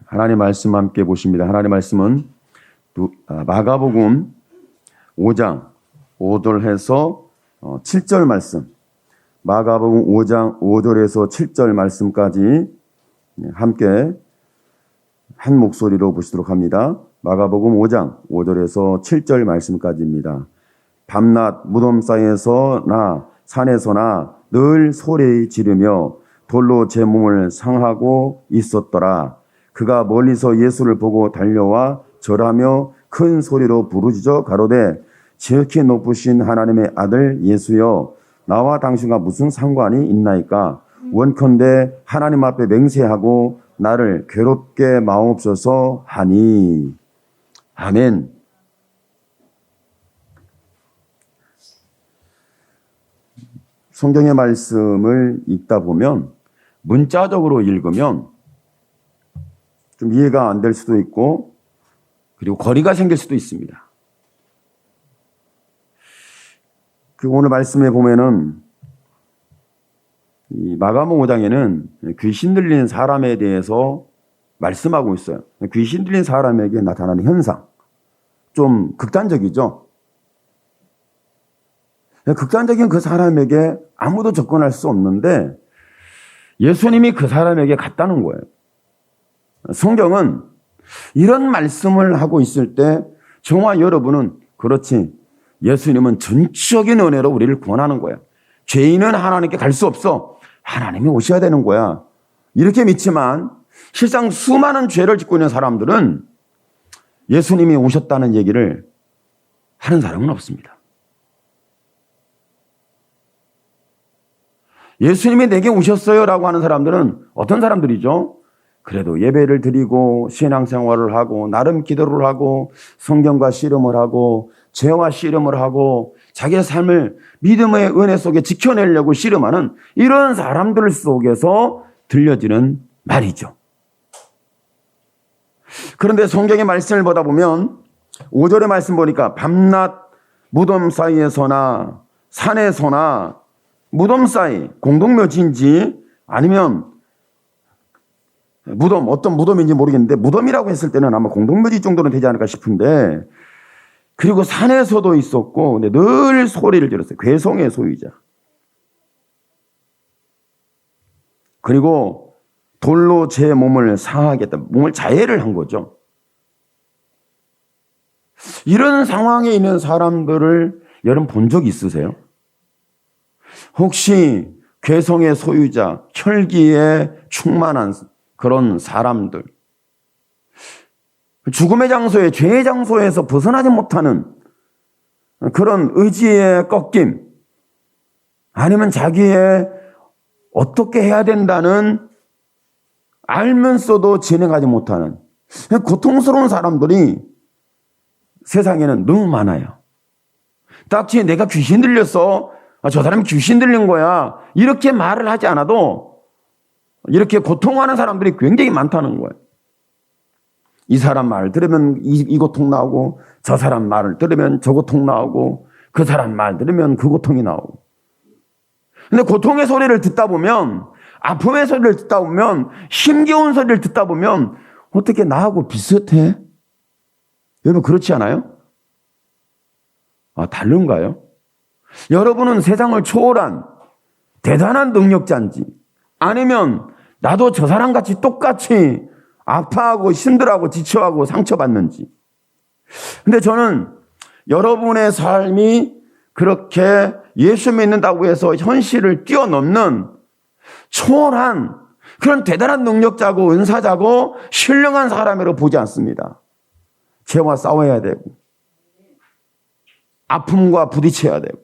하나님 말씀 함께 보십니다. 하나님 말씀은 마가복음 5장 5절에서 7절 말씀, 마가복음 5장 5절에서 7절 말씀까지 함께 한 목소리로 보시도록 합니다. 마가복음 5장 5절에서 7절 말씀까지입니다. 밤낮 무덤 사이에서나 산에서나 늘 소리 지르며 돌로 제 몸을 상하고 있었더라. 그가 멀리서 예수를 보고 달려와 절하며 큰 소리로 부르짖어 가로되 지극히 높으신 하나님의 아들 예수여, 나와 당신과 무슨 상관이 있나이까? 원컨대 하나님 앞에 맹세하고 나를 괴롭게 마옵소서 하니. 아멘. 성경의 말씀을 읽다 보면 문자적으로 읽으면 좀 이해가 안 될 수도 있고, 그리고 거리가 생길 수도 있습니다. 오늘 말씀에 보면은 이 마가복음 5장에는 귀신 들린 사람에 대해서 말씀하고 있어요. 귀신 들린 사람에게 나타나는 현상, 좀 극단적이죠. 극단적인 그 사람에게 아무도 접근할 수 없는데 예수님이 그 사람에게 갔다는 거예요. 성경은 이런 말씀을 하고 있을 때 저와 여러분은, 그렇지, 예수님은 전적인 은혜로 우리를 구원하는 거야. 죄인은 하나님께 갈 수 없어. 하나님이 오셔야 되는 거야. 이렇게 믿지만 실상 수많은 죄를 짓고 있는 사람들은 예수님이 오셨다는 얘기를 하는 사람은 없습니다. 예수님이 내게 오셨어요 라고 하는 사람들은 어떤 사람들이죠? 그래도 예배를 드리고 신앙생활을 하고 나름 기도를 하고 성경과 씨름을 하고 죄와 씨름을 하고 자기의 삶을 믿음의 은혜 속에 지켜내려고 씨름하는 이런 사람들 속에서 들려지는 말이죠. 그런데 성경의 말씀을 보다 보면 5절의 말씀 보니까 밤낮 무덤 사이에서나 산에서나, 무덤 사이, 공동묘지인지 아니면 무덤, 어떤 무덤인지 모르겠는데 무덤이라고 했을 때는 아마 공동묘지 정도는 되지 않을까 싶은데, 그리고 산에서도 있었고, 근데 늘 소리를 질렀어요. 괴성의 소유자. 그리고 돌로 제 몸을 상하겠다. 몸을 자해를 한 거죠. 이런 상황에 있는 사람들을 여러분 본 적 있으세요? 혹시 괴성의 소유자, 혈기에 충만한 그런 사람들, 죽음의 장소에, 죄의 장소에서 벗어나지 못하는 그런 의지의 꺾임, 아니면 자기의 어떻게 해야 된다는 알면서도 진행하지 못하는 고통스러운 사람들이 세상에는 너무 많아요. 딱히 내가 귀신 들렸어, 저 사람이 귀신 들린 거야, 이렇게 말을 하지 않아도 이렇게 고통하는 사람들이 굉장히 많다는 거예요. 이 사람 말 들으면 이 고통 나오고, 저 사람 말을 들으면 저 고통 나오고, 그 사람 말 들으면 그 고통이 나오고. 근데 고통의 소리를 듣다 보면, 아픔의 소리를 듣다 보면, 힘겨운 소리를 듣다 보면 어떻게 나하고 비슷해? 여러분 그렇지 않아요? 다른가요? 여러분은 세상을 초월한 대단한 능력자인지, 아니면 나도 저 사람같이 똑같이 아파하고 힘들어하고 지쳐하고 상처받는지. 근데 저는 여러분의 삶이 그렇게 예수 믿는다고 해서 현실을 뛰어넘는 초월한 그런 대단한 능력자고 은사자고 신령한 사람으로 보지 않습니다. 죄와 싸워야 되고, 아픔과 부딪혀야 되고,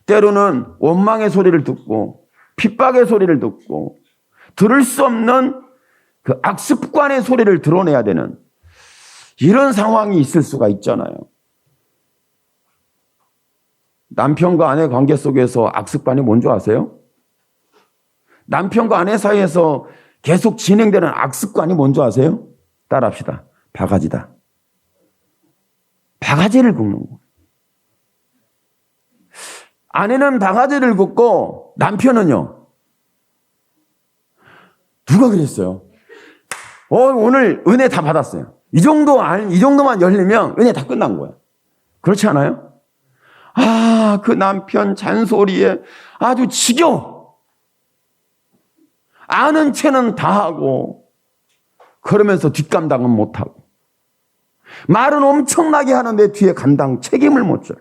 때로는 원망의 소리를 듣고 핍박의 소리를 듣고 들을 수 없는 그 악습관의 소리를 드러내야 되는 이런 상황이 있을 수가 있잖아요. 남편과 아내 관계 속에서 악습관이 뭔지 아세요? 남편과 아내 사이에서 계속 진행되는 악습관이 뭔지 아세요? 따라합시다. 바가지다. 바가지를 긁는 거예요. 아내는 바가지를 긁고 남편은요, 누가 그랬어요? 오늘 은혜 다 받았어요. 이 정도만 열리면 은혜 다 끝난 거야. 그렇지 않아요? 그 남편 잔소리에 아주 지겨워. 아는 체는 다 하고, 그러면서 뒷감당은 못하고, 말은 엄청나게 하는데 뒤에 감당 책임을 못 져요.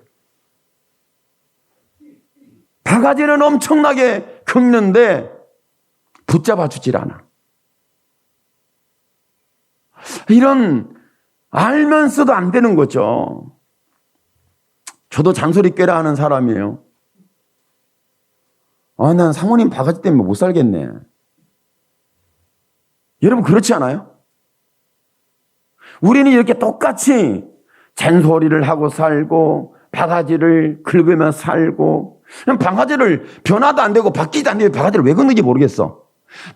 바가지는 엄청나게 긁는데 붙잡아 주질 않아. 이런 알면서도 안 되는 거죠. 저도 잔소리 꾀라 하는 사람이에요. 난 사모님 바가지 때문에 못 살겠네. 여러분 그렇지 않아요? 우리는 이렇게 똑같이 잔소리를 하고 살고 바가지를 긁으며 살고, 바가지를 변화도 안 되고 바뀌지도 안 되고 바가지를 왜 긁는지 모르겠어.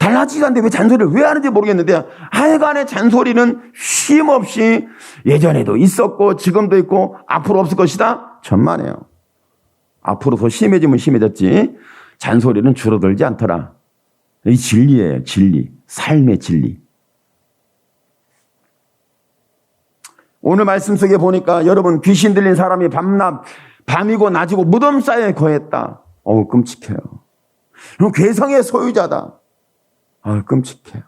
달라지지도 않는데 왜 잔소리를 왜 하는지 모르겠는데, 하여간에 잔소리는 쉼없이 예전에도 있었고 지금도 있고 앞으로 없을 것이다 전만해요. 앞으로 더 심해지면 심해졌지 잔소리는 줄어들지 않더라. 이 진리예요. 진리. 삶의 진리. 오늘 말씀 속에 보니까 여러분, 귀신 들린 사람이 밤이고 낮이고 무덤 사이에 거했다. 끔찍해요. 그럼 괴성의 소유자다. 끔찍해요.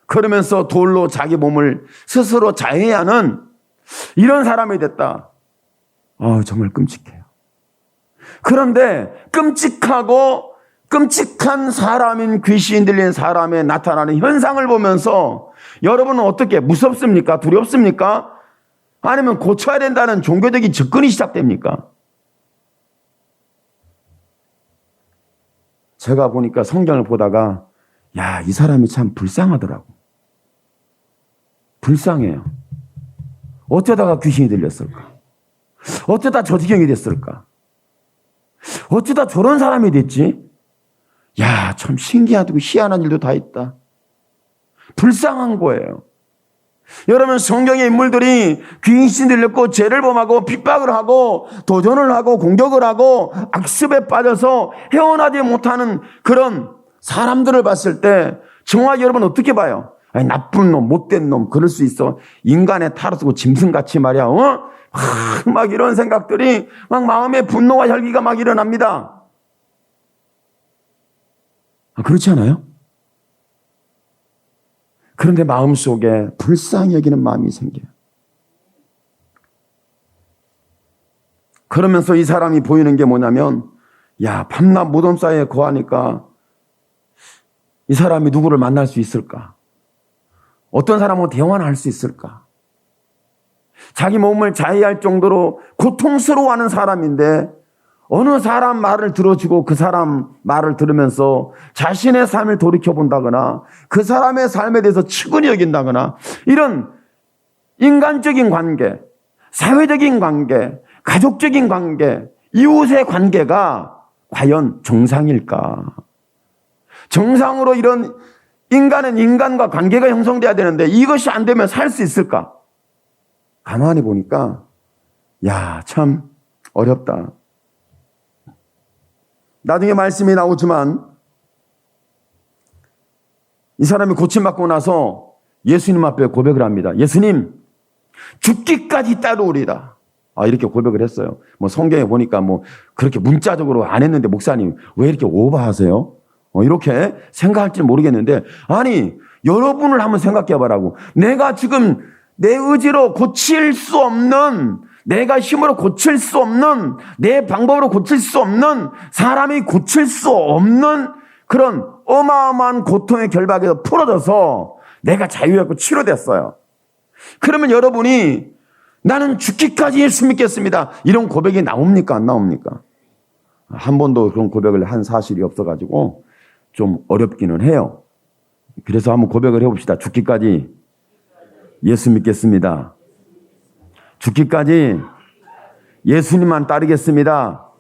그러면서 돌로 자기 몸을 스스로 자해하는 이런 사람이 됐다. 정말 끔찍해요. 그런데 끔찍한 사람인 귀신 들린 사람에 나타나는 현상을 보면서 여러분은 어떻게 무섭습니까? 두렵습니까? 아니면 고쳐야 된다는 종교적인 접근이 시작됩니까? 제가 보니까 성경을 보다가 이 사람이 참 불쌍하더라고. 불쌍해요. 어쩌다가 귀신이 들렸을까? 어쩌다 저 지경이 됐을까? 어쩌다 저런 사람이 됐지? 참 신기하고 희한한 일도 다 있다. 불쌍한 거예요. 여러분, 성경의 인물들이 귀신 들렸고 죄를 범하고 핍박을 하고 도전을 하고 공격을 하고 악습에 빠져서 헤어나지 못하는 그런 사람들을 봤을 때 정확히 여러분 어떻게 봐요? 나쁜 놈, 못된 놈, 그럴 수 있어. 인간의 탈을 쓰고 짐승같이 말이야. 막 이런 생각들이 막 마음에 분노와 혈기가 막 일어납니다. 그렇지 않아요? 그런데 마음속에 불쌍히 여기는 마음이 생겨요. 그러면서 이 사람이 보이는 게 뭐냐면, 밤낮 무덤 사이에 거하니까 이 사람이 누구를 만날 수 있을까? 어떤 사람하고 대화를 할 수 있을까? 자기 몸을 자해할 정도로 고통스러워하는 사람인데 어느 사람 말을 들어주고 그 사람 말을 들으면서 자신의 삶을 돌이켜본다거나 그 사람의 삶에 대해서 측은히 여긴다거나, 이런 인간적인 관계, 사회적인 관계, 가족적인 관계, 이웃의 관계가 과연 정상일까? 정상으로 이런 인간은 인간과 관계가 형성돼야 되는데 이것이 안 되면 살 수 있을까? 가만히 보니까 참 어렵다. 나중에 말씀이 나오지만 이 사람이 고침받고 나서 예수님 앞에 고백을 합니다. 예수님, 죽기까지 따르오리다. 이렇게 고백을 했어요. 성경에 보니까 그렇게 문자적으로 안 했는데, 목사님 왜 이렇게 오버하세요? 이렇게 생각할지 모르겠는데, 여러분을 한번 생각해 보라고. 내가 지금 내 의지로 고칠 수 없는, 내가 힘으로 고칠 수 없는, 내 방법으로 고칠 수 없는, 사람이 고칠 수 없는 그런 어마어마한 고통의 결박에서 풀어져서 내가 자유했고 치료됐어요. 그러면 여러분이 나는 죽기까지 예수 믿겠습니다, 이런 고백이 나옵니까? 안 나옵니까? 한 번도 그런 고백을 한 사실이 없어가지고 좀 어렵기는 해요. 그래서 한번 고백을 해봅시다. 죽기까지 예수 믿겠습니다. 죽기까지 예수님만 따르겠습니다.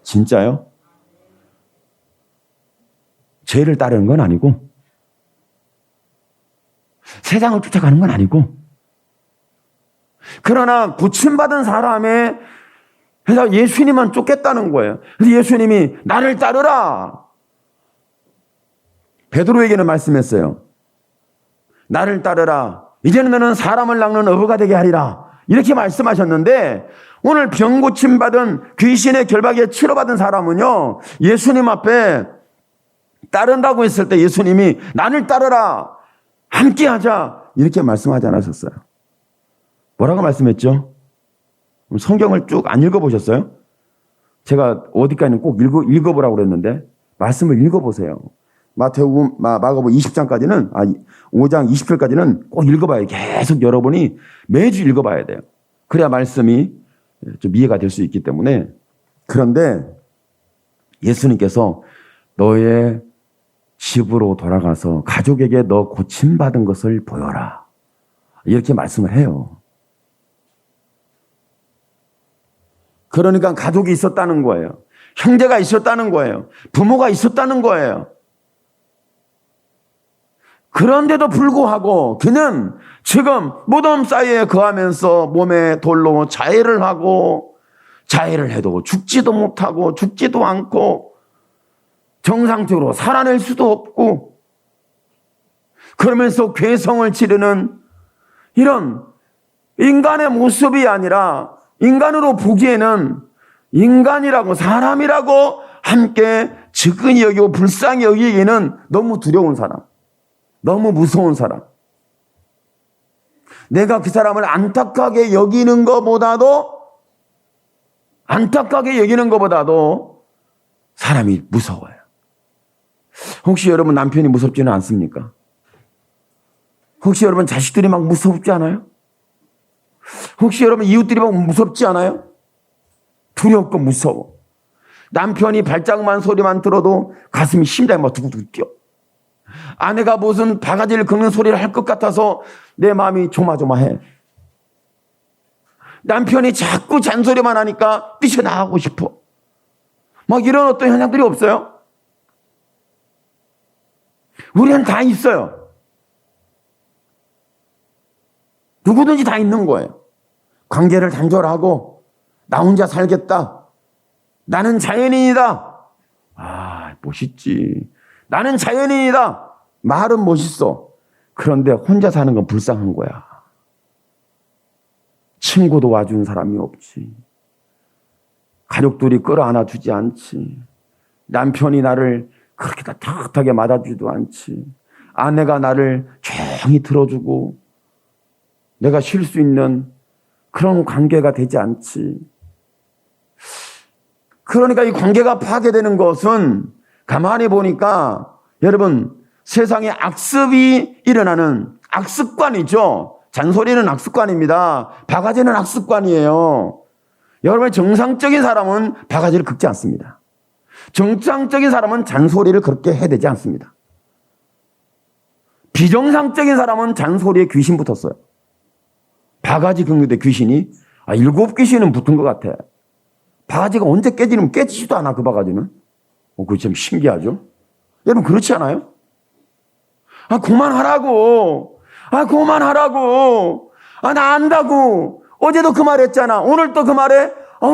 진짜요? 죄를 따르는 건 아니고, 세상을 쫓아가는 건 아니고, 그러나 고침받은 사람의 그래서 예수님만 쫓겠다는 거예요. 그래서 예수님이 나를 따르라, 베드로에게는 말씀했어요. 나를 따르라. 이제는 너는 사람을 낚는 어부가 되게 하리라. 이렇게 말씀하셨는데 오늘 병 고침받은 귀신의 결박에 치료받은 사람은요, 예수님 앞에 따른다고 했을 때 예수님이 나를 따르라, 함께하자, 이렇게 말씀하지 않으셨어요. 뭐라고 말씀했죠? 성경을 쭉 안 읽어보셨어요? 제가 어디까지는 꼭 읽어보라고 그랬는데 말씀을 읽어보세요. 마가복음 20장까지는 5장 20절까지는 꼭 읽어봐야 돼요. 계속 여러분이 매주 읽어봐야 돼요. 그래야 말씀이 좀 이해가 될 수 있기 때문에. 그런데 예수님께서 너의 집으로 돌아가서 가족에게 너 고침받은 것을 보여라, 이렇게 말씀을 해요. 그러니까 가족이 있었다는 거예요. 형제가 있었다는 거예요. 부모가 있었다는 거예요. 그런데도 불구하고 그는 지금 무덤 사이에 거하면서 몸에 돌로 자해를 하고, 자해를 해도 죽지도 못하고 죽지도 않고 정상적으로 살아낼 수도 없고, 그러면서 괴성을 지르는 이런 인간의 모습이 아니라 인간으로 보기에는 인간이라고, 사람이라고 함께 지근히 여기고 불쌍히 여기기에는 너무 두려운 사람, 너무 무서운 사람. 내가 그 사람을 안타깝게 여기는 것보다도 사람이 무서워요. 혹시 여러분 남편이 무섭지는 않습니까? 혹시 여러분 자식들이 막 무섭지 않아요? 혹시 여러분 이웃들이 막 무섭지 않아요? 두렵고 무서워. 남편이 발작만 소리만 들어도 가슴이 심장이 막 두근두근 뛰어. 아내가 무슨 바가지를 긁는 소리를 할 것 같아서 내 마음이 조마조마해. 남편이 자꾸 잔소리만 하니까 뛰쳐나가고 싶어. 막 이런 어떤 현상들이 없어요? 우리는 다 있어요. 누구든지 다 있는 거예요. 관계를 단절하고 나 혼자 살겠다. 나는 자연인이다. 아, 멋있지. 나는 자연인이다. 말은 멋있어. 그런데 혼자 사는 건 불쌍한 거야. 친구도 와준 사람이 없지. 가족들이 끌어안아주지 않지. 남편이 나를 그렇게 따뜻하게 맞아주지도 않지. 아내가 나를 조용히 들어주고 내가 쉴 수 있는 그런 관계가 되지 않지. 그러니까 이 관계가 파괴되는 것은 가만히 보니까 여러분, 세상에 악습이 일어나는 악습관이죠. 잔소리는 악습관입니다. 바가지는 악습관이에요. 여러분, 정상적인 사람은 바가지를 긁지 않습니다. 정상적인 사람은 잔소리를 그렇게 해야 되지 않습니다. 비정상적인 사람은 잔소리에 귀신 붙었어요. 바가지 긁는데 귀신이 7귀신은 붙은 것 같아. 바가지가 언제 깨지면 깨지지도 않아, 그 바가지는. 그거 참 신기하죠? 여러분, 그렇지 않아요? 그만하라고. 그만하라고. 나 안다고. 어제도 그 말 했잖아. 오늘 또 그 말해?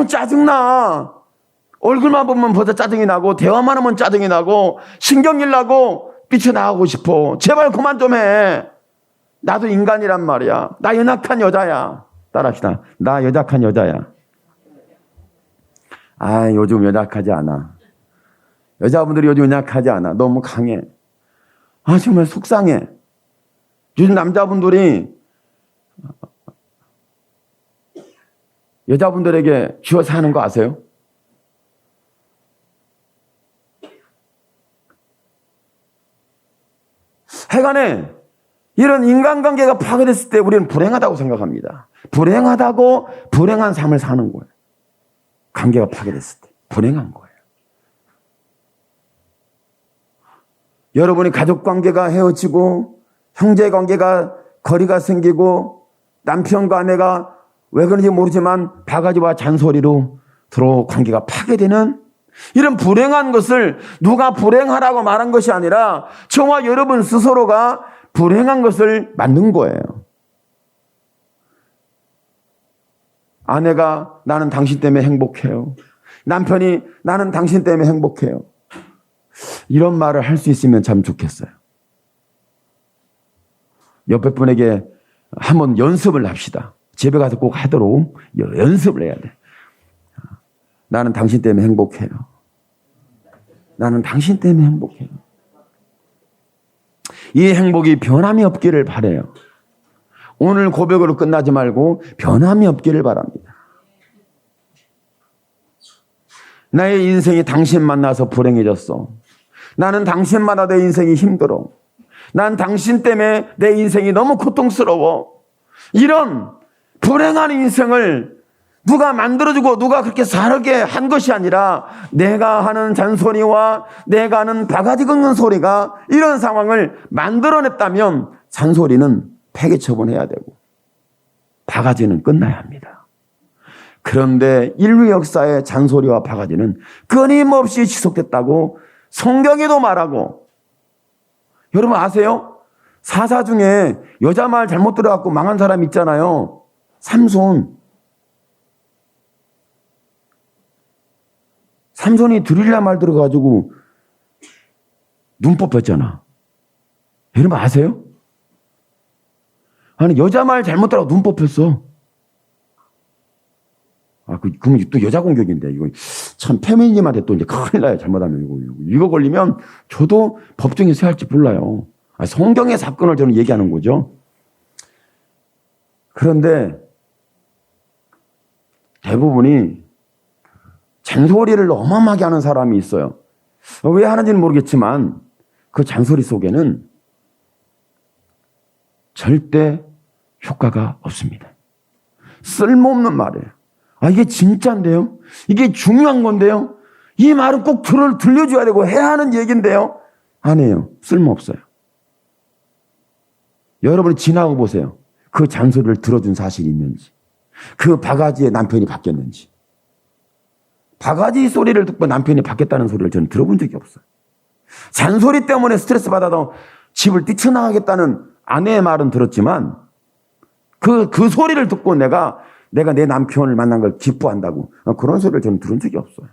짜증나. 얼굴만 보면 벌써 짜증이 나고, 대화만 하면 짜증이 나고, 신경질 나고, 뛰쳐나가고 싶어. 제발 그만 좀 해. 나도 인간이란 말이야. 나 연약한 여자야. 따라합시다. 나 연약한 여자야. 요즘 연약하지 않아. 여자분들이 요즘 연약하지 않아. 너무 강해. 정말 속상해. 요즘 남자분들이 여자분들에게 쥐어서 하는 거 아세요? 하여간에 이런 인간관계가 파괴됐을 때 우리는 불행하다고 생각합니다. 불행한 삶을 사는 거예요. 관계가 파괴됐을 때 불행한 거예요. 여러분이 가족관계가 헤어지고 형제관계가 거리가 생기고 남편과 아내가 왜 그런지 모르지만 바가지와 잔소리로 서로 관계가 파괴되는 이런 불행한 것을 누가 불행하라고 말한 것이 아니라 저와 여러분 스스로가 불행한 것을 만든 거예요. 아내가 나는 당신 때문에 행복해요. 남편이 나는 당신 때문에 행복해요. 이런 말을 할 수 있으면 참 좋겠어요. 옆에 분에게 한번 연습을 합시다. 집에 가서 꼭 하도록 연습을 해야 돼. 나는 당신 때문에 행복해요. 나는 당신 때문에 행복해요. 이 행복이 변함이 없기를 바라요. 오늘 고백으로 끝나지 말고 변함이 없기를 바랍니다. 나의 인생이 당신 만나서 불행해졌어. 나는 당신마다 내 인생이 힘들어. 난 당신 때문에 내 인생이 너무 고통스러워. 이런 불행한 인생을 누가 만들어주고 누가 그렇게 살게 한 것이 아니라 내가 하는 잔소리와 내가 하는 바가지 긁는 소리가 이런 상황을 만들어냈다면 잔소리는 폐기 처분해야 되고 바가지는 끝나야 합니다. 그런데 인류 역사의 잔소리와 바가지는 끊임없이 지속됐다고 성경에도 말하고, 여러분 아세요? 사사 중에 여자 말 잘못 들어갖고 망한 사람 있잖아요. 삼손이 드릴라 말 들어가지고 눈 뽑혔잖아. 여러분 아세요? 아니 여자 말 잘못 들어가고 눈 뽑혔어. 그럼 또 여자 공격인데 이거 참 페미니즘한테 또 이제 큰일 나요. 잘못하면 이거 걸리면 저도 법정에서 해야 할지 몰라요. 성경의 사건을 저는 얘기하는 거죠. 그런데 대부분이 잔소리를 어마어마하게 하는 사람이 있어요. 왜 하는지는 모르겠지만 그 잔소리 속에는 절대 효과가 없습니다. 쓸모없는 말이에요. 이게 진짜인데요? 이게 중요한 건데요? 이 말은 꼭 들려줘야 되고 해야 하는 얘기인데요? 아니에요. 쓸모없어요. 여러분이 지나고 보세요. 그 잔소리를 들어준 사실이 있는지, 그 바가지의 남편이 바뀌었는지. 바가지 소리를 듣고 남편이 바뀌었다는 소리를 저는 들어본 적이 없어요. 잔소리 때문에 스트레스 받아서 집을 뛰쳐나가겠다는 아내의 말은 들었지만 그 소리를 듣고 내가 내 남편을 만난 걸 기뻐한다고 그런 소리를 저는 들은 적이 없어요.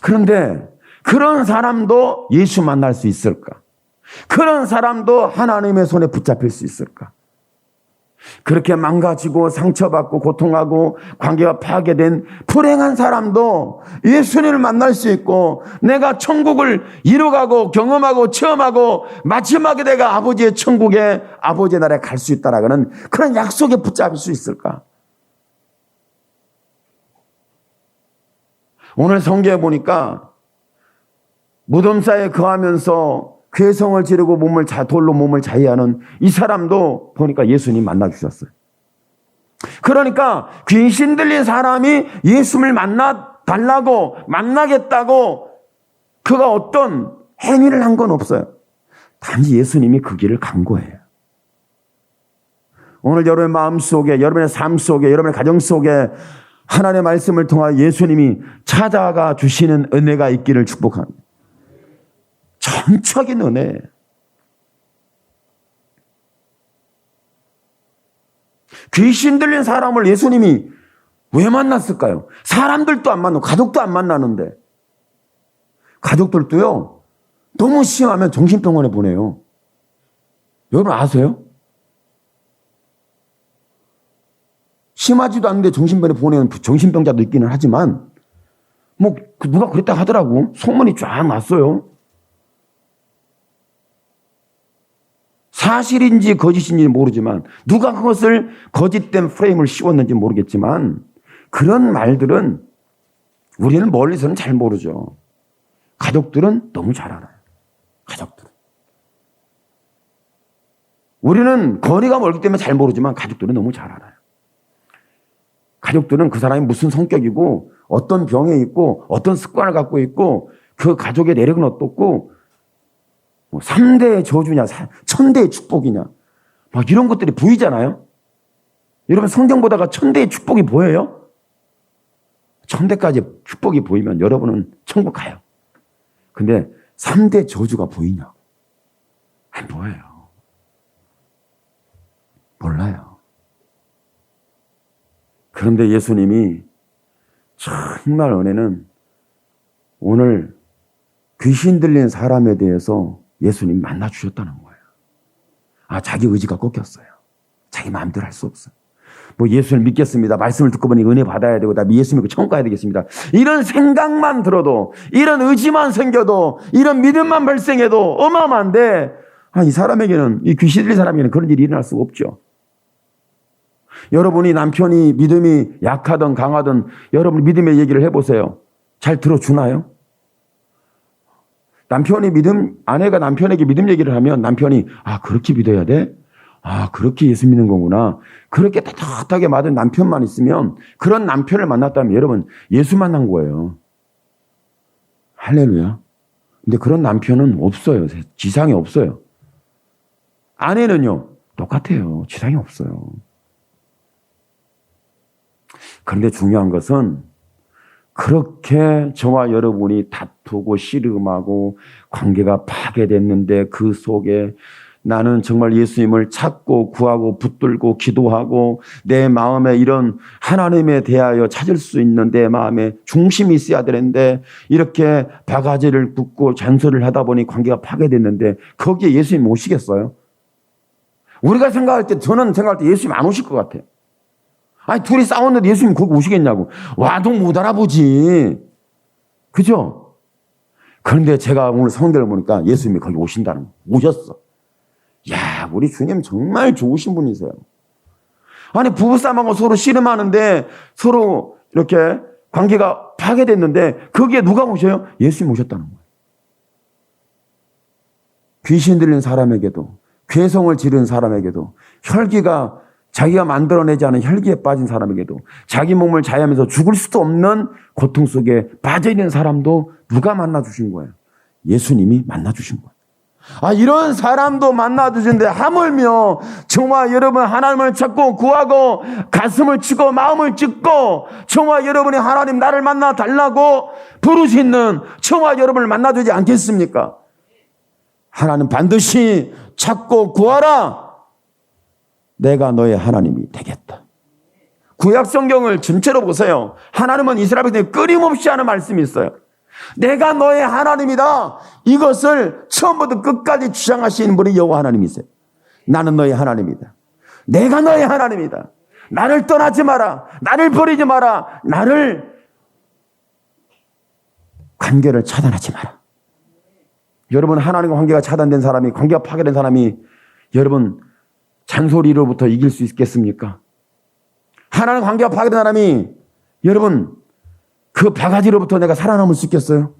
그런데 그런 사람도 예수 만날 수 있을까? 그런 사람도 하나님의 손에 붙잡힐 수 있을까? 그렇게 망가지고 상처받고 고통하고 관계가 파괴된 불행한 사람도 예수님을 만날 수 있고 내가 천국을 이루어가고 경험하고 체험하고 마지막에 내가 아버지의 천국에 아버지의 나라에 갈 수 있다라는 그런 약속에 붙잡힐 수 있을까? 오늘 성경에 보니까 무덤사에 거하면서 괴성을 지르고 돌로 몸을 자위하는 이 사람도 보니까 예수님 만나주셨어요. 그러니까 귀신 들린 사람이 예수님을 만나달라고 만나겠다고 그가 어떤 행위를 한 건 없어요. 단지 예수님이 그 길을 간 거예요. 오늘 여러분의 마음속에, 여러분의 삶 속에, 여러분의 가정 속에 하나님의 말씀을 통하여 예수님이 찾아가 주시는 은혜가 있기를 축복합니다. 전적인 은혜. 귀신 들린 사람을 예수님이 왜 만났을까요? 사람들도 안 만나고 가족도 안 만나는데 가족들도요 너무 심하면 정신병원에 보내요. 여러분 아세요? 심하지도 않은데 정신병원에 보내는 정신병자도 있기는 하지만 누가 그랬다 하더라고. 소문이 쫙 났어요. 사실인지 거짓인지 모르지만 누가 그것을 거짓된 프레임을 씌웠는지 모르겠지만 그런 말들은 우리는 멀리서는 잘 모르죠. 가족들은 너무 잘 알아요. 가족들은. 우리는 거리가 멀기 때문에 잘 모르지만 가족들은 너무 잘 알아요. 가족들은 그 사람이 무슨 성격이고 어떤 병에 있고 어떤 습관을 갖고 있고 그 가족의 내력은 어떻고 3대의 저주냐 1000대의 축복이냐 막 이런 것들이 보이잖아요. 여러분 성경 보다가 1000대의 축복이 보여요? 1000대까지 축복이 보이면 여러분은 천국 가요. 근데 3대 저주가 보이냐고. 안 보여요. 몰라요. 그런데 예수님이 정말 은혜는 오늘 귀신 들린 사람에 대해서 예수님 만나 주셨다는 거예요. 자기 의지가 꺾였어요. 자기 마음대로 할 수 없어요. 예수를 믿겠습니다. 말씀을 듣고 보니 은혜 받아야 되고, 나 예수 믿고 천국 가야 되겠습니다. 이런 생각만 들어도, 이런 의지만 생겨도, 이런 믿음만 발생해도 어마어마한데, 이 사람에게는, 이 귀신 들린 사람에게는 그런 일이 일어날 수가 없죠. 여러분이 남편이 믿음이 약하든 강하든 여러분 믿음의 얘기를 해보세요. 잘 들어주나요? 아내가 남편에게 믿음 얘기를 하면 남편이, 그렇게 믿어야 돼? 그렇게 예수 믿는 거구나. 그렇게 따뜻하게 맞은 남편만 있으면, 그런 남편을 만났다면 여러분, 예수 만난 거예요. 할렐루야. 근데 그런 남편은 없어요. 지상에 없어요. 아내는요, 똑같아요. 지상에 없어요. 그런데 중요한 것은, 그렇게 저와 여러분이 다투고 씨름하고 관계가 파괴됐는데, 그 속에 나는 정말 예수님을 찾고 구하고 붙들고 기도하고 내 마음에 이런 하나님에 대하여 찾을 수 있는 내 마음에 중심이 있어야 되는데, 이렇게 바가지를 긋고 잔소리를 하다 보니 관계가 파괴됐는데, 거기에 예수님 오시겠어요? 우리가 생각할 때, 저는 생각할 때 예수님 안 오실 것 같아요. 둘이 싸웠는데 예수님 거기 오시겠냐고. 와도 못 알아보지. 그죠? 그런데 제가 오늘 성경을 보니까 예수님이 거기 오신다는 거. 오셨어. 우리 주님 정말 좋으신 분이세요. 부부싸움하고 서로 씨름하는데 서로 이렇게 관계가 파괴됐는데 거기에 누가 오셔요? 예수님 오셨다는 거예요. 귀신 들린 사람에게도, 괴성을 지른 사람에게도, 혈기가 자기가 만들어내지 않은 혈기에 빠진 사람에게도, 자기 몸을 자유하면서 죽을 수도 없는 고통 속에 빠져있는 사람도 누가 만나주신 거예요? 예수님이 만나주신 거예요. 이런 사람도 만나주신데 하물며 정말 여러분 하나님을 찾고 구하고 가슴을 치고 마음을 찢고 정말 여러분이 하나님 나를 만나 달라고 부르시는 정말 여러분을 만나주지 않겠습니까? 하나님 반드시 찾고 구하라. 내가 너의 하나님이 되겠다. 구약 성경을 전체로 보세요. 하나님은 이스라엘 백성에게 끊임없이 하는 말씀이 있어요. 내가 너의 하나님이다. 이것을 처음부터 끝까지 주장하시는 분이 여호와 하나님이세요. 나는 너의 하나님이다. 내가 너의 하나님이다. 나를 떠나지 마라. 나를 버리지 마라. 관계를 차단하지 마라. 여러분, 하나님과 관계가 차단된 사람이, 관계가 파괴된 사람이 여러분 잔소리로부터 이길 수 있겠습니까? 하나님과 관계가 파괴된 사람이 여러분 그 바가지로부터 내가 살아남을 수 있겠어요?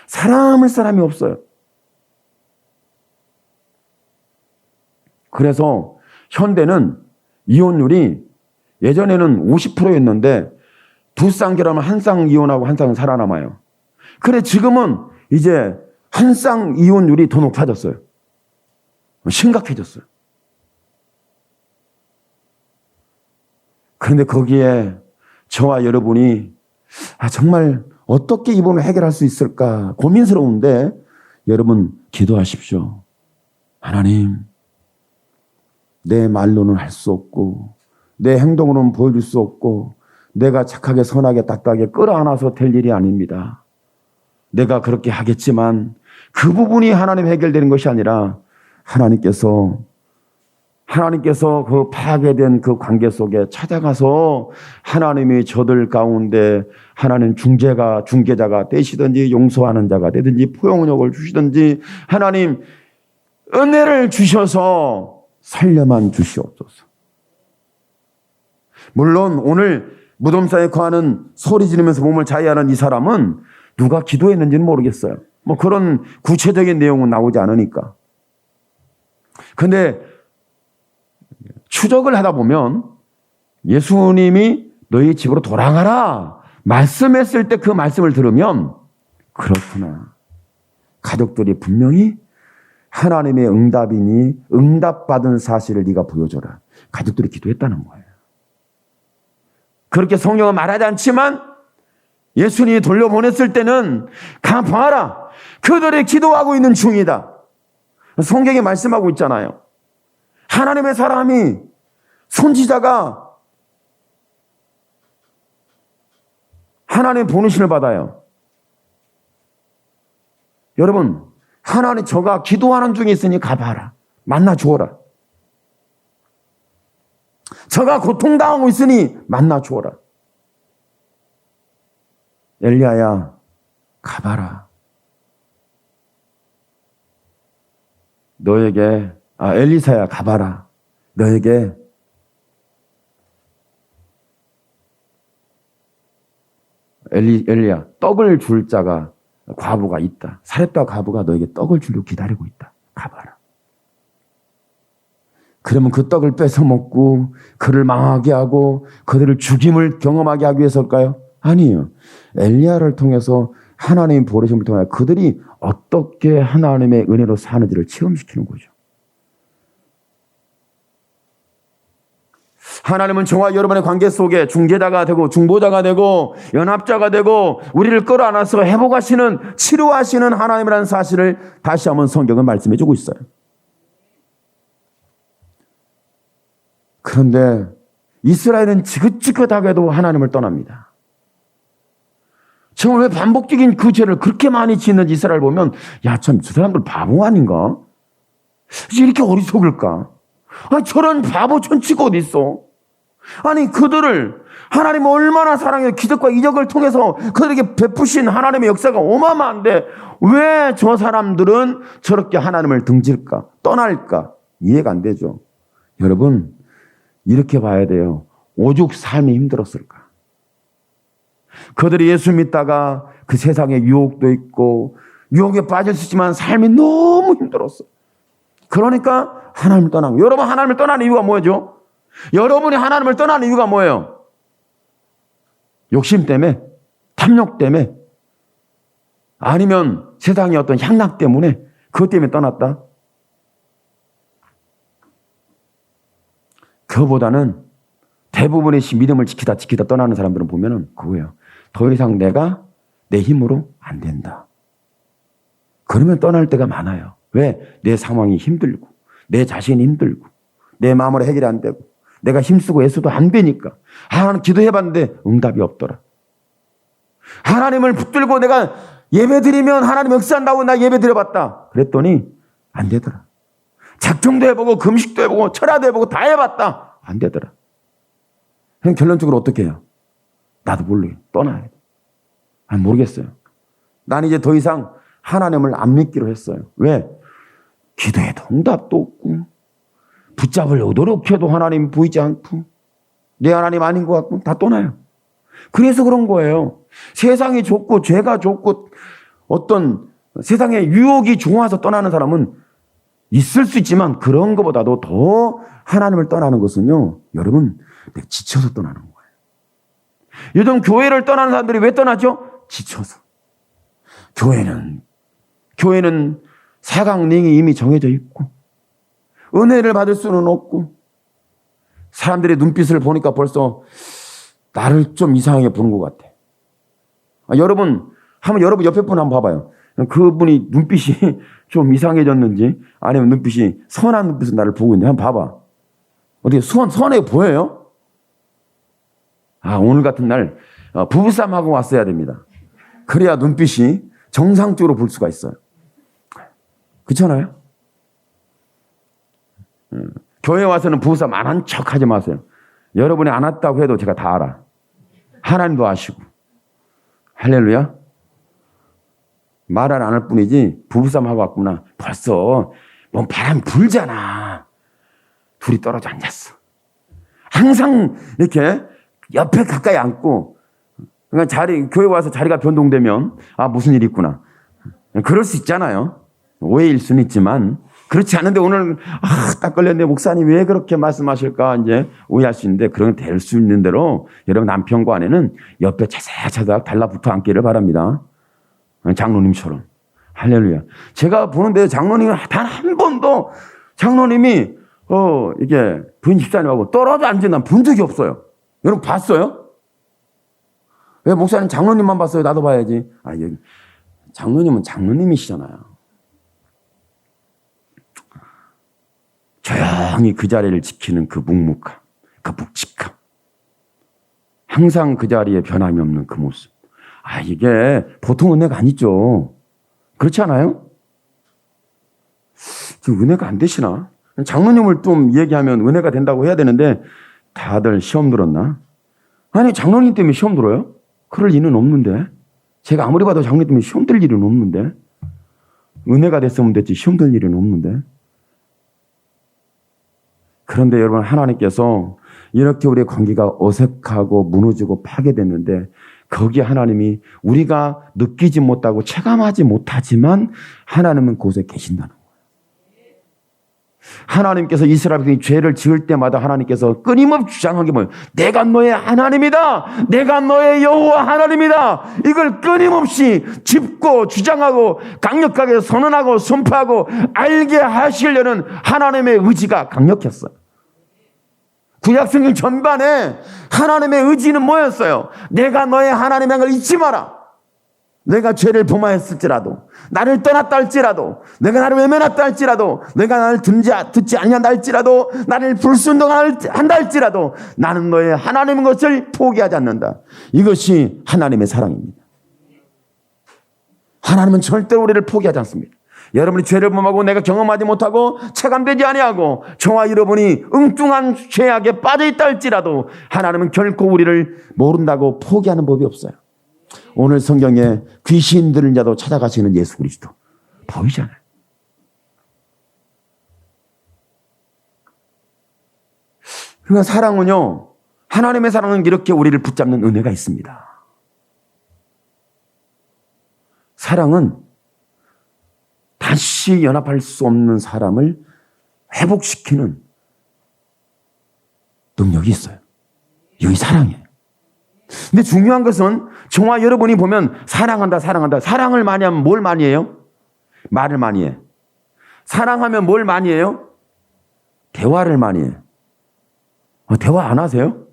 살아남을 사람이 없어요. 그래서 현대는 이혼율이 예전에는 50%였는데 두 쌍결하면 한 쌍 이혼하고 한 쌍은 살아남아요. 그래 지금은 이제 한 쌍 이혼율이 더 높아졌어요. 심각해졌어요. 그런데 거기에 저와 여러분이 정말 어떻게 이 부분을 해결할 수 있을까 고민스러운데 여러분 기도하십시오. 하나님, 내 말로는 할 수 없고 내 행동으로는 보여줄 수 없고 내가 착하게 선하게 딱딱하게 끌어안아서 될 일이 아닙니다. 내가 그렇게 하겠지만 그 부분이 하나님 해결되는 것이 아니라 하나님께서 그 파괴된 그 관계 속에 찾아가서 하나님이 저들 가운데 하나님 중개자가 되시든지 용서하는 자가 되든지 포용력을 주시든지 하나님 은혜를 주셔서 살려만 주시옵소서. 물론 오늘 무덤사에 거하는 소리 지르면서 몸을 자해하는 이 사람은 누가 기도했는지는 모르겠어요. 그런 구체적인 내용은 나오지 않으니까. 근데 추적을 하다 보면 예수님이 너희 집으로 돌아가라 말씀했을 때 그 말씀을 들으면 그렇구나. 가족들이 분명히 하나님의 응답이니 응답받은 사실을 네가 보여줘라. 가족들이 기도했다는 거예요. 그렇게 성경은 말하지 않지만 예수님이 돌려보냈을 때는 봐라. 그들이 기도하고 있는 중이다. 성경에 말씀하고 있잖아요. 하나님의 사람이 선지자가 하나님의 보내심을 받아요. 여러분, 하나님 저가 기도하는 중에 있으니 가봐라. 만나 주어라. 저가 고통당하고 있으니 만나 주어라. 엘리야야, 가봐라. 엘리사야, 가봐라. 너에게 엘리야, 떡을 줄 자가, 과부가 있다. 사렙다 과부가 너에게 떡을 주려고 기다리고 있다. 가봐라. 그러면 그 떡을 뺏어 먹고 그를 망하게 하고 그들을 죽임을 경험하게 하기 위해서일까요? 아니에요. 엘리야를 통해서 하나님의 보내심을 통하여 그들이 어떻게 하나님의 은혜로 사는지를 체험시키는 거죠. 하나님은 저와 여러분의 관계 속에 중재자가 되고 중보자가 되고 연합자가 되고 우리를 끌어안아서 회복하시는, 치료하시는 하나님이라는 사실을 다시 한번 성경은 말씀해 주고 있어요. 그런데 이스라엘은 지긋지긋하게도 하나님을 떠납니다. 정말 왜 반복적인 그 죄를 그렇게 많이 짓는 이스라엘 보면, 야, 참, 저 사람들 바보 아닌가? 이렇게 어리석을까? 아니, 저런 바보 천치가 어디 있어? 아니, 그들을 하나님은 얼마나 사랑해 기적과 이적을 통해서 그들에게 베푸신 하나님의 역사가 어마어마한데 왜 저 사람들은 저렇게 하나님을 등질까? 떠날까? 이해가 안 되죠. 여러분, 이렇게 봐야 돼요. 오죽 삶이 힘들었을까? 그들이 예수 믿다가 그 세상에 유혹도 있고 유혹에 빠질 수 있지만 삶이 너무 힘들었어. 그러니까 하나님을 떠나고. 여러분, 하나님을 떠나는 이유가 뭐죠? 여러분이 하나님을 떠나는 이유가 뭐예요? 욕심 때문에? 탐욕 때문에? 아니면 세상의 어떤 향락 때문에? 그것 때문에 떠났다? 그거보다는 대부분의 믿음을 지키다 떠나는 사람들은 보면은 그거예요. 더 이상 내가 내 힘으로 안 된다. 그러면 떠날 때가 많아요. 왜? 내 상황이 힘들고 내 자신이 힘들고 내 마음으로 해결이 안 되고 내가 힘쓰고 애써도 안 되니까. 하나님 기도해봤는데 응답이 없더라. 하나님을 붙들고 내가 예배드리면 하나님 역사한다고 나 예배드려봤다. 그랬더니 안 되더라. 작정도 해보고 금식도 해보고 철야도 해보고 다 해봤다. 안 되더라. 그럼 결론적으로 어떻게 해요? 나도 모르게 떠나야 돼. 모르겠어요. 난 이제 더 이상 하나님을 안 믿기로 했어요. 왜? 기도해도 응답도 없고 붙잡으려고 노력해도 하나님 보이지 않고 내 하나님 아닌 것 같고 다 떠나요. 그래서 그런 거예요. 세상이 좋고 죄가 좋고 어떤 세상의 유혹이 좋아서 떠나는 사람은 있을 수 있지만 그런 것보다도 더 하나님을 떠나는 것은요, 여러분, 내가 지쳐서 떠나는 거예요. 요즘 교회를 떠나는 사람들이 왜 떠나죠? 지쳐서. 교회는 사강링이 이미 정해져 있고 은혜를 받을 수는 없고 사람들의 눈빛을 보니까 벌써 나를 좀 이상하게 보는 것 같아. 여러분 옆에 분 한번 봐봐요. 그분이 눈빛이 좀 이상해졌는지 아니면 눈빛이 선한 눈빛으로 나를 보고 있는지 한번 봐봐. 어떻게 선해 보여요? 오늘 같은 날 부부싸움하고 왔어야 됩니다. 그래야 눈빛이 정상적으로 볼 수가 있어요. 그렇잖아요? 교회 와서는 부부싸움 안 한 척 하지 마세요. 여러분이 안 왔다고 해도 제가 다 알아. 하나님도 아시고. 할렐루야. 말을 안 할 뿐이지 부부싸움 하고 왔구나. 벌써 뭔 바람이 불잖아. 둘이 떨어져 앉았어. 항상 이렇게 옆에 가까이 앉고 그러니까 교회 와서 자리가 변동되면 무슨 일이 있구나. 그럴 수 있잖아요. 오해일 수는 있지만 그렇지 않은데 오늘 딱 걸렸네. 목사님 왜 그렇게 말씀하실까 이제 오해할 수 있는데 그런 될 수 있는 대로 여러분 남편과 아내는 옆에 차삭차삭 달라붙어 앉기를 바랍니다. 장로님처럼. 할렐루야. 제가 보는데 장로님이 단 한 번도 장로님이 이게 부인 집사님하고 떨어져 앉은 난 본 적이 없어요. 여러분 봤어요? 왜 목사님 장로님만 봤어요? 나도 봐야지. 장로님은 장로님이시잖아요. 조용히 그 자리를 지키는 그 묵묵함, 그 묵직함. 항상 그 자리에 변함이 없는 그 모습. 이게 보통 은혜가 아니죠. 그렇지 않아요? 은혜가 안 되시나? 장로님을 좀 얘기하면 은혜가 된다고 해야 되는데 다들 시험 들었나? 아니, 장로님 때문에 시험 들어요? 그럴 리는 없는데. 제가 아무리 봐도 장로님 때문에 시험 들 일은 없는데. 은혜가 됐으면 됐지 시험 들 일은 없는데. 그런데 여러분, 하나님께서 이렇게 우리의 관계가 어색하고 무너지고 파괴됐는데 거기에 하나님이 우리가 느끼지 못하고 체감하지 못하지만 하나님은 그곳에 계신다는 거예요. 하나님께서 이스라엘 백성이 죄를 지을 때마다 하나님께서 끊임없이 주장한 게 뭐예요? 내가 너의 하나님이다. 내가 너의 여호와 하나님이다. 이걸 끊임없이 짚고 주장하고 강력하게 선언하고 선포하고 알게 하시려는 하나님의 의지가 강력했어요. 구약성경 전반에 하나님의 의지는 뭐였어요? 내가 너의 하나님인 걸 잊지 마라. 내가 죄를 범하였을지라도, 나를 떠났다 할지라도, 내가 나를 외면했다 할지라도, 내가 나를 듣지 아니한다 할지라도, 나를 불순종한다 할지라도 나는 너의 하나님인 것을 포기하지 않는다. 이것이 하나님의 사랑입니다. 하나님은 절대로 우리를 포기하지 않습니다. 여러분이 죄를 범하고 내가 경험하지 못하고 체감되지 아니하고 저와 여러분이 엉뚱한 죄악에 빠져있다 할지라도 하나님은 결코 우리를 모른다고 포기하는 법이 없어요. 오늘 성경에 귀신 들은 자도 찾아가시는 예수 그리스도 보이잖아요. 그러니까 사랑은요, 하나님의 사랑은 이렇게 우리를 붙잡는 은혜가 있습니다. 사랑은 다시 연합할 수 없는 사람을 회복시키는 능력이 있어요. 여기 사랑이에요. 근데 중요한 것은 저와 여러분이 보면 사랑한다, 사랑한다. 사랑을 많이 하면 뭘 많이 해요? 말을 많이 해. 사랑하면 뭘 많이 해요? 대화를 많이 해요. 대화 안 하세요?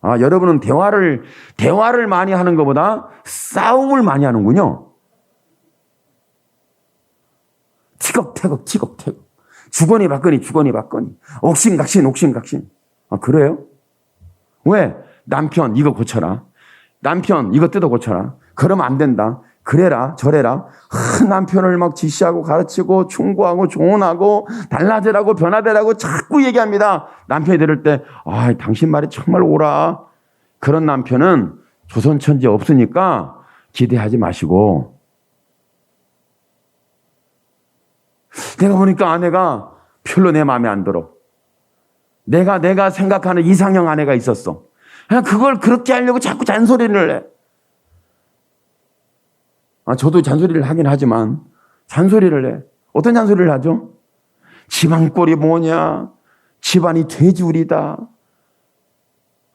여러분은 대화를 많이 하는 것보다 싸움을 많이 하는군요. 티격태격. 주거니 받거니. 옥신각신. 그래요? 왜? 남편 이거 고쳐라. 남편 이거 뜯어 고쳐라. 그러면 안 된다. 그래라 저래라. 남편을 막 지시하고 가르치고 충고하고 조언하고 달라지라고 변화되라고 자꾸 얘기합니다. 남편이 들을 때 당신 말이 정말 옳아. 그런 남편은 조선천지 없으니까 기대하지 마시고. 내가 보니까 아내가 별로 내 마음에 안 들어. 내가 생각하는 이상형 아내가 있었어. 그냥 그걸 그렇게 하려고 자꾸 잔소리를 해. 저도 잔소리를 하긴 하지만 잔소리를 해. 어떤 잔소리를 하죠? 집안 꼴이 뭐냐? 집안이 돼지우리다.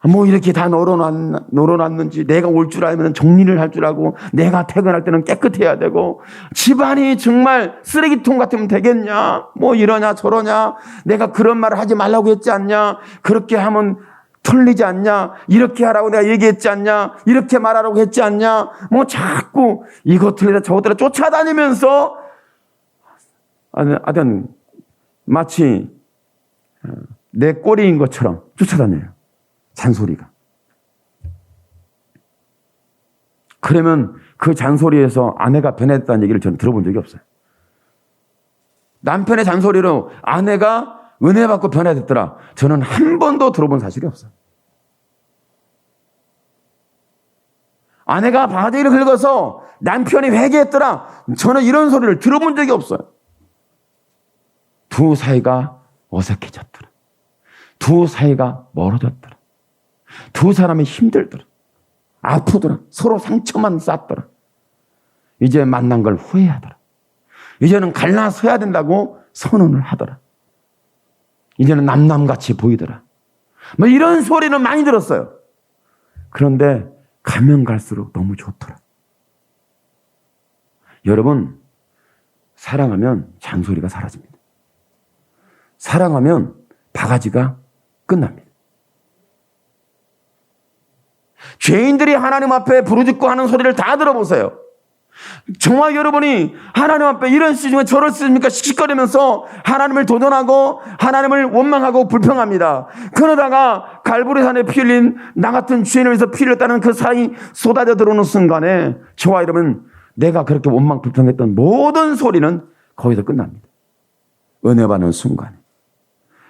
뭐 이렇게 다 널어놨는지 내가 올 줄 알면 정리를 할 줄 알고 내가 퇴근할 때는 깨끗해야 되고 집안이 정말 쓰레기통 같으면 되겠냐? 뭐 이러냐 저러냐? 내가 그런 말을 하지 말라고 했지 않냐? 그렇게 하면 털리지 않냐? 이렇게 하라고 내가 얘기했지 않냐? 이렇게 말하라고 했지 않냐? 뭐 자꾸 이것들이다 저것들이다 쫓아다니면서 하여튼 마치 내 꼬리인 것처럼 쫓아다녀요. 잔소리가. 그러면 그 잔소리에서 아내가 변했다는 얘기를 저는 들어본 적이 없어요. 남편의 잔소리로 아내가 은혜 받고 변화됐더라. 저는 한 번도 들어본 사실이 없어요. 아내가 바지를 긁어서 남편이 회개했더라. 저는 이런 소리를 들어본 적이 없어요. 두 사이가 어색해졌더라. 두 사이가 멀어졌더라. 두 사람이 힘들더라. 아프더라. 서로 상처만 쌓더라. 이제 만난 걸 후회하더라. 이제는 갈라서야 된다고 선언을 하더라. 이제는 남남같이 보이더라. 뭐 이런 소리는 많이 들었어요. 그런데 가면 갈수록 너무 좋더라. 여러분, 사랑하면 잔소리가 사라집니다. 사랑하면 바가지가 끝납니다. 죄인들이 하나님 앞에 부르짖고 하는 소리를 다 들어보세요. 정말 여러분이 하나님 앞에 이런 시중에 저럴 수 있습니까? 씩씩거리면서 하나님을 도전하고 하나님을 원망하고 불평합니다. 그러다가 갈보리산에 피 흘린 나 같은 죄인을 위해서 피 흘렸다는 그 사랑이 쏟아져 들어오는 순간에 저와 여러분, 내가 그렇게 원망 불평했던 모든 소리는 거기서 끝납니다. 은혜 받는 순간,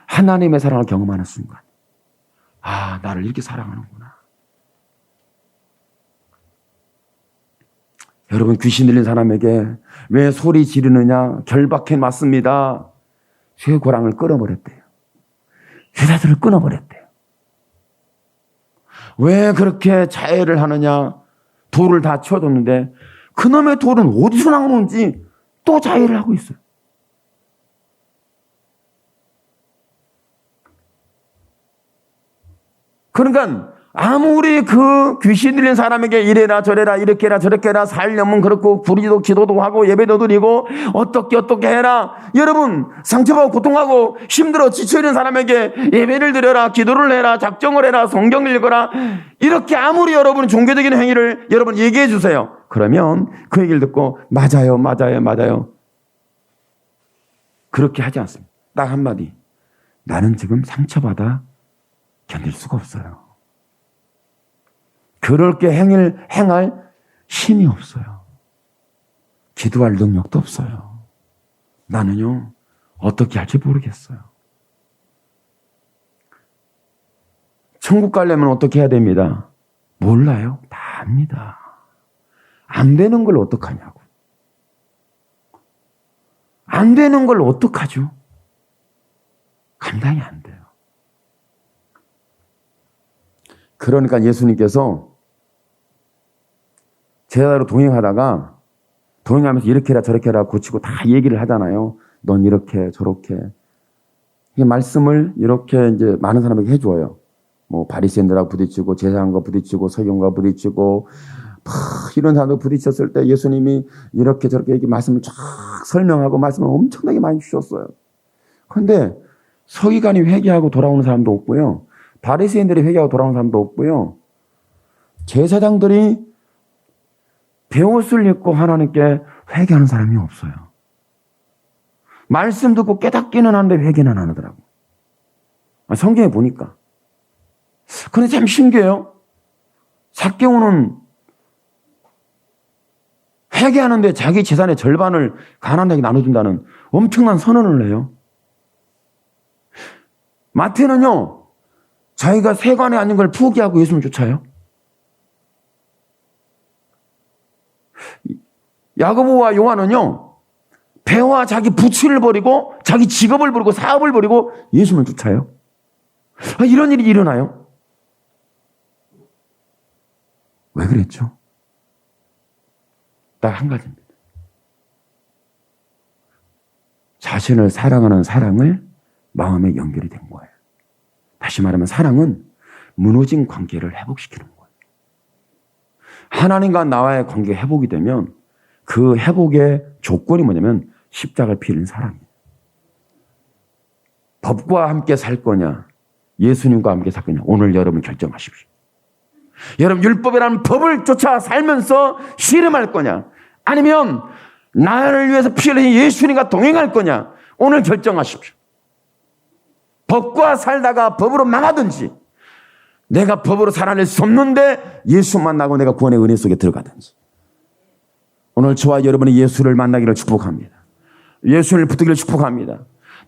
하나님의 사랑을 경험하는 순간, 아, 나를 이렇게 사랑하는구나. 여러분, 귀신 들린 사람에게 왜 소리 지르느냐 결박해 맞습니다. 쇠고랑을 끊어버렸대요. 쇠사슬을 끊어버렸대요. 왜 그렇게 자해를 하느냐. 돌을 다 치워줬는데 그놈의 돌은 어디서 나오는지 또 자해를 하고 있어요. 그러니까 아무리 그 귀신 들린 사람에게 이래라 저래라 이렇게 해라 저렇게 해라 살려면 그렇고 부리도 기도도 하고 예배도 드리고 어떻게 해라. 여러분, 상처받고 고통하고 힘들어 지쳐있는 사람에게 예배를 드려라, 기도를 해라, 작정을 해라, 성경을 읽어라, 이렇게 아무리 여러분 종교적인 행위를 여러분 얘기해 주세요. 그러면 그 얘기를 듣고 맞아요 그렇게 하지 않습니다. 딱 한마디, 나는 지금 상처받아 견딜 수가 없어요. 그렇게 행할 힘이 없어요. 기도할 능력도 없어요. 나는요, 어떻게 할지 모르겠어요. 천국 가려면 어떻게 해야 됩니다? 몰라요. 다 압니다. 안 되는 걸 어떡하냐고. 안 되는 걸 어떡하죠? 감당이 안 돼요. 그러니까 예수님께서 제자로 동행하면서 이렇게 해라 저렇게 해라 고치고 다 얘기를 하잖아요. 넌 이렇게 저렇게. 이 말씀을 이렇게 이제 많은 사람에게 해줘요. 뭐 바리새인들하고 부딪히고 제사장과 부딪히고 서기관과 부딪히고 이런 사람도 부딪혔을 때 예수님이 이렇게 저렇게 말씀을 쫙 설명하고 말씀을 엄청나게 많이 주셨어요. 그런데 서기관이 회개하고 돌아오는 사람도 없고요. 바리새인들이 회개하고 돌아오는 사람도 없고요. 제사장들이 베옷을 입고 하나님께 회개하는 사람이 없어요. 말씀 듣고 깨닫기는 하는데 회개는 안 하더라고. 성경에 보니까. 그런데 참 신기해요. 삭개오는 회개하는데 자기 재산의 절반을 가난하게 나눠준다는 엄청난 선언을 해요. 마태는요, 자기가 세관에 앉은 걸 포기하고 예수님을 쫓아요. 야고보와 요한은요, 배와 자기 부츠를 버리고 자기 직업을 버리고 사업을 버리고 예수님을 쫓아요. 이런 일이 일어나요. 왜 그랬죠? 딱 한 가지입니다. 자신을 사랑하는 사랑을 마음에 연결이 된 거예요. 다시 말하면 사랑은 무너진 관계를 회복시키는 거예요. 하나님과 나와의 관계가 회복이 되면 그 회복의 조건이 뭐냐면 십자가를 피는 사랑이에요. 법과 함께 살 거냐, 예수님과 함께 살 거냐, 오늘 여러분 결정하십시오. 여러분, 율법이라는 법을 쫓아 살면서 씨름할 거냐, 아니면 나를 위해서 피 흘린 예수님과 동행할 거냐, 오늘 결정하십시오. 법과 살다가 법으로 망하든지, 내가 법으로 살아낼 수 없는데 예수 만나고 내가 구원의 은혜 속에 들어가든지. 오늘 저와 여러분이 예수를 만나기를 축복합니다. 예수를 붙들기를 축복합니다.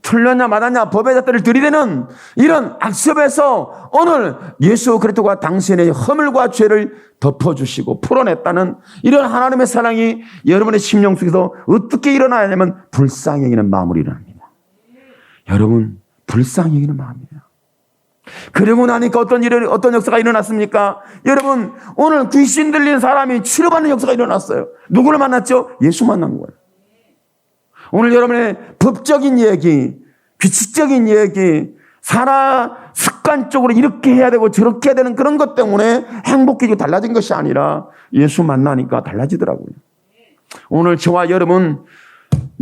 틀렸냐 맞았냐 법의 잣대를 들이대는 이런 악습에서 오늘 예수 그리스도가 당신의 허물과 죄를 덮어주시고 풀어냈다는 이런 하나님의 사랑이 여러분의 심령 속에서 어떻게 일어나야 하냐면 불쌍히 여기는 마음으로 일어납니다. 여러분, 불쌍히 여기는 마음이에요. 그러고 나니까 어떤 역사가 일어났습니까? 여러분, 오늘 귀신 들린 사람이 치료받는 역사가 일어났어요. 누구를 만났죠? 예수 만난 거예요. 오늘 여러분의 법적인 얘기, 규칙적인 얘기, 습관적으로 이렇게 해야 되고 저렇게 해야 되는 그런 것 때문에 행복해지고 달라진 것이 아니라 예수 만나니까 달라지더라고요. 오늘 저와 여러분,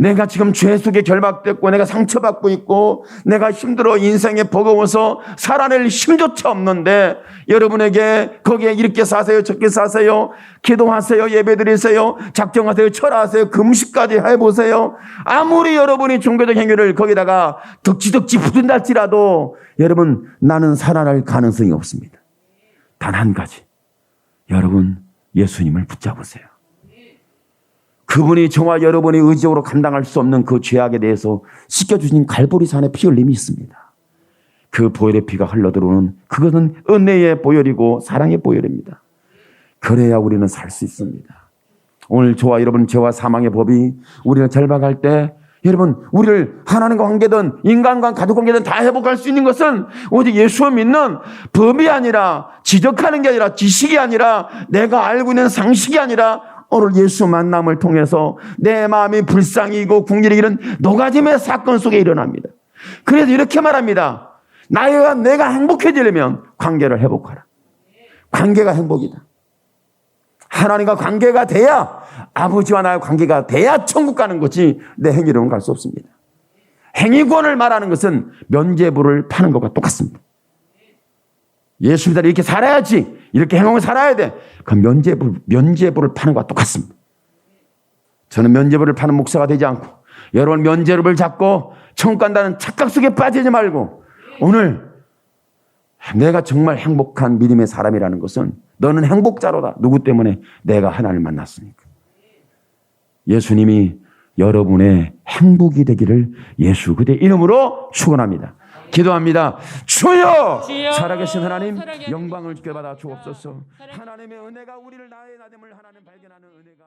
내가 지금 죄 속에 결박됐고 내가 상처받고 있고 내가 힘들어 인생에 버거워서 살아낼 힘조차 없는데 여러분에게 거기에 이렇게 사세요 저렇게 사세요 기도하세요 예배드리세요 작정하세요 철하세요 금식까지 해보세요. 아무리 여러분이 종교적 행위를 거기다가 덕지덕지 부른달지라도 여러분 나는 살아날 가능성이 없습니다. 단 한 가지, 여러분 예수님을 붙잡으세요. 그분이 저와 여러분의 의지적으로 감당할 수 없는 그 죄악에 대해서 씻겨주신 갈보리산의 피 흘림이 있습니다. 그 보혈의 피가 흘러들어오는 그것은 은혜의 보혈이고 사랑의 보혈입니다. 그래야 우리는 살 수 있습니다. 오늘 저와 여러분 죄와 사망의 법이 우리를 결박할 때 여러분 우리를 하나님과 관계든 인간과 가족 관계든 다 회복할 수 있는 것은 오직 예수를 믿는 법이 아니라 지적하는 게 아니라 지식이 아니라 내가 알고 있는 상식이 아니라 오늘 예수 만남을 통해서 내 마음이 불쌍히고 궁리를 잃은 노가짐의 사건 속에 일어납니다. 그래서 이렇게 말합니다. 내가 행복해지려면 관계를 회복하라. 관계가 행복이다. 하나님과 관계가 돼야 아버지와 나의 관계가 돼야 천국 가는 거지 내 행위로는 갈 수 없습니다. 행위권을 말하는 것은 면죄부를 파는 것과 똑같습니다. 예수 믿어 이렇게 살아야지 이렇게 행하고 살아야 돼. 그 면죄부를 파는 것과 똑같습니다. 저는 면죄부를 파는 목사가 되지 않고 여러분 면죄부를 잡고 천국 간다는 착각 속에 빠지지 말고 오늘 내가 정말 행복한 믿음의 사람이라는 것은 너는 행복자로다. 누구 때문에? 내가 하나님을 만났으니까. 예수님이 여러분의 행복이 되기를 예수 그대 이름으로 축원합니다. 기도합니다. 주여 살아계신 하나님 영광을 주께 받아 주옵소서. 하나님의 은혜가 우리를 나의 나됨을 하나님 발견하는 은혜가